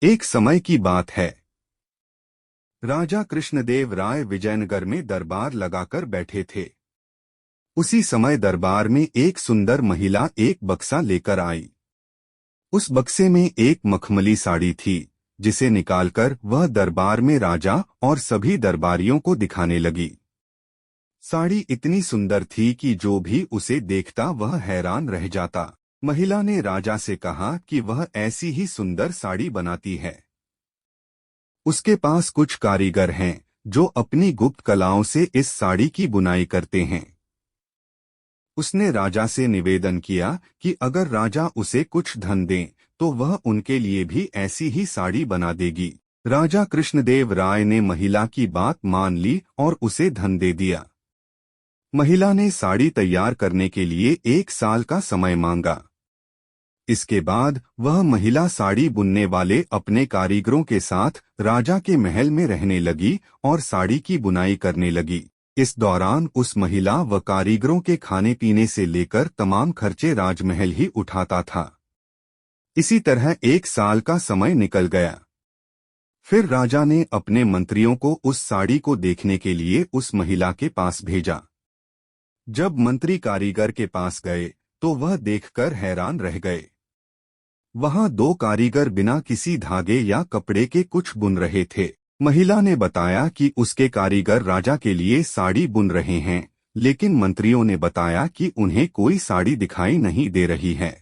एक समय की बात है। राजा कृष्णदेव राय विजयनगर में दरबार लगाकर बैठे थे। उसी समय दरबार में एक सुंदर महिला एक बक्सा लेकर आई। उस बक्से में एक मखमली साड़ी थी, जिसे निकालकर वह दरबार में राजा और सभी दरबारियों को दिखाने लगी। साड़ी इतनी सुंदर थी कि जो भी उसे देखता वह हैरान रह जाता। महिला ने राजा से कहा कि वह ऐसी ही सुंदर साड़ी बनाती है। उसके पास कुछ कारीगर हैं जो अपनी गुप्त कलाओं से इस साड़ी की बुनाई करते हैं। उसने राजा से निवेदन किया कि अगर राजा उसे कुछ धन दें तो वह उनके लिए भी ऐसी ही साड़ी बना देगी। राजा कृष्णदेव राय ने महिला की बात मान ली और उसे धन दे दिया। महिला ने साड़ी तैयार करने के लिए 1 साल का समय मांगा। इसके बाद वह महिला साड़ी बुनने वाले अपने कारीगरों के साथ राजा के महल में रहने लगी और साड़ी की बुनाई करने लगी। इस दौरान उस महिला व कारीगरों के खाने पीने से लेकर तमाम खर्चे राजमहल ही उठाता था। इसी तरह 1 साल का समय निकल गया। फिर राजा ने अपने मंत्रियों को उस साड़ी को देखने के लिए उस महिला के पास भेजा। जब मंत्री कारीगर के पास गए तो वह देखकर हैरान रह गए। वहां 2 कारीगर बिना किसी धागे या कपड़े के कुछ बुन रहे थे। महिला ने बताया कि उसके कारीगर राजा के लिए साड़ी बुन रहे हैं, लेकिन मंत्रियों ने बताया कि उन्हें कोई साड़ी दिखाई नहीं दे रही है।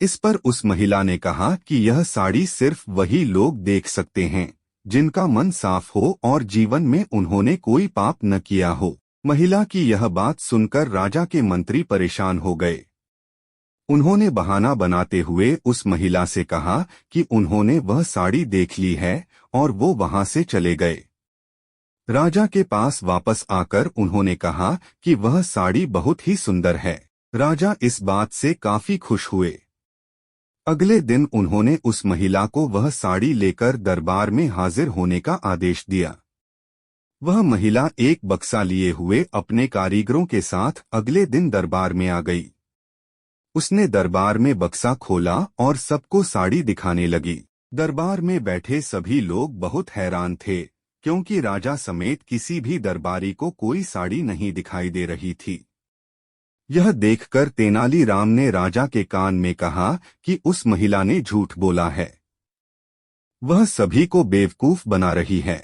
इस पर उस महिला ने कहा कि यह साड़ी सिर्फ वही लोग देख सकते हैं जिनका मन साफ हो और जीवन में उन्होंने कोई पाप न किया हो। महिला की यह बात सुनकर राजा के मंत्री परेशान हो गए। उन्होंने बहाना बनाते हुए उस महिला से कहा कि उन्होंने वह साड़ी देख ली है और वो वहां से चले गए। राजा के पास वापस आकर उन्होंने कहा कि वह साड़ी बहुत ही सुंदर है। राजा इस बात से काफी खुश हुए। अगले दिन उन्होंने उस महिला को वह साड़ी लेकर दरबार में हाजिर होने का आदेश दिया। वह महिला एक बक्सा लिए हुए अपने कारीगरों के साथ अगले दिन दरबार में आ गई। उसने दरबार में बक्सा खोला और सबको साड़ी दिखाने लगी। दरबार में बैठे सभी लोग बहुत हैरान थे, क्योंकि राजा समेत किसी भी दरबारी को कोई साड़ी नहीं दिखाई दे रही थी। यह देखकर तेनालीराम ने राजा के कान में कहा कि उस महिला ने झूठ बोला है। वह सभी को बेवकूफ बना रही है।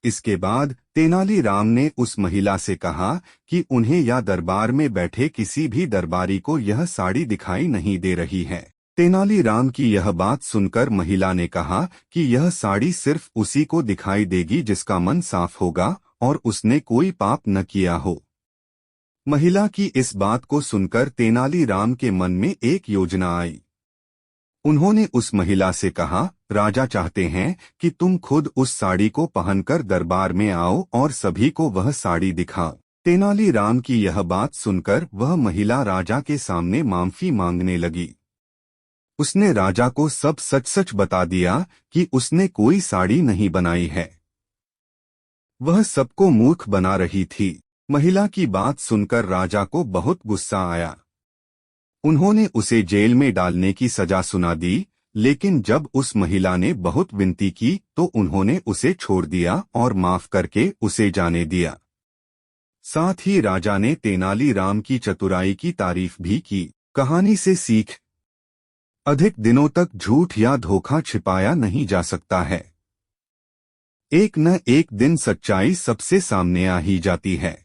इसके बाद तेनालीराम ने उस महिला से कहा कि उन्हें या दरबार में बैठे किसी भी दरबारी को यह साड़ी दिखाई नहीं दे रही है। तेनालीराम की यह बात सुनकर महिला ने कहा कि यह साड़ी सिर्फ उसी को दिखाई देगी जिसका मन साफ होगा और उसने कोई पाप न किया हो। महिला की इस बात को सुनकर तेनालीराम के मन में एक योजना आई। उन्होंने उस महिला से कहा, राजा चाहते हैं कि तुम खुद उस साड़ी को पहनकर दरबार में आओ और सभी को वह साड़ी दिखाओ। तेनालीराम की यह बात सुनकर वह महिला राजा के सामने माफी मांगने लगी। उसने राजा को सब सच सच बता दिया कि उसने कोई साड़ी नहीं बनाई है। वह सबको मूर्ख बना रही थी। महिला की बात सुनकर राजा को बहुत गुस्सा आया। उन्होंने उसे जेल में डालने की सजा सुना दी, लेकिन जब उस महिला ने बहुत विनती की तो उन्होंने उसे छोड़ दिया और माफ करके उसे जाने दिया। साथ ही राजा ने तेनालीराम की चतुराई की तारीफ भी की। कहानी से सीख: अधिक दिनों तक झूठ या धोखा छिपाया नहीं जा सकता है। एक न एक दिन सच्चाई सबसे सामने आ ही जाती है।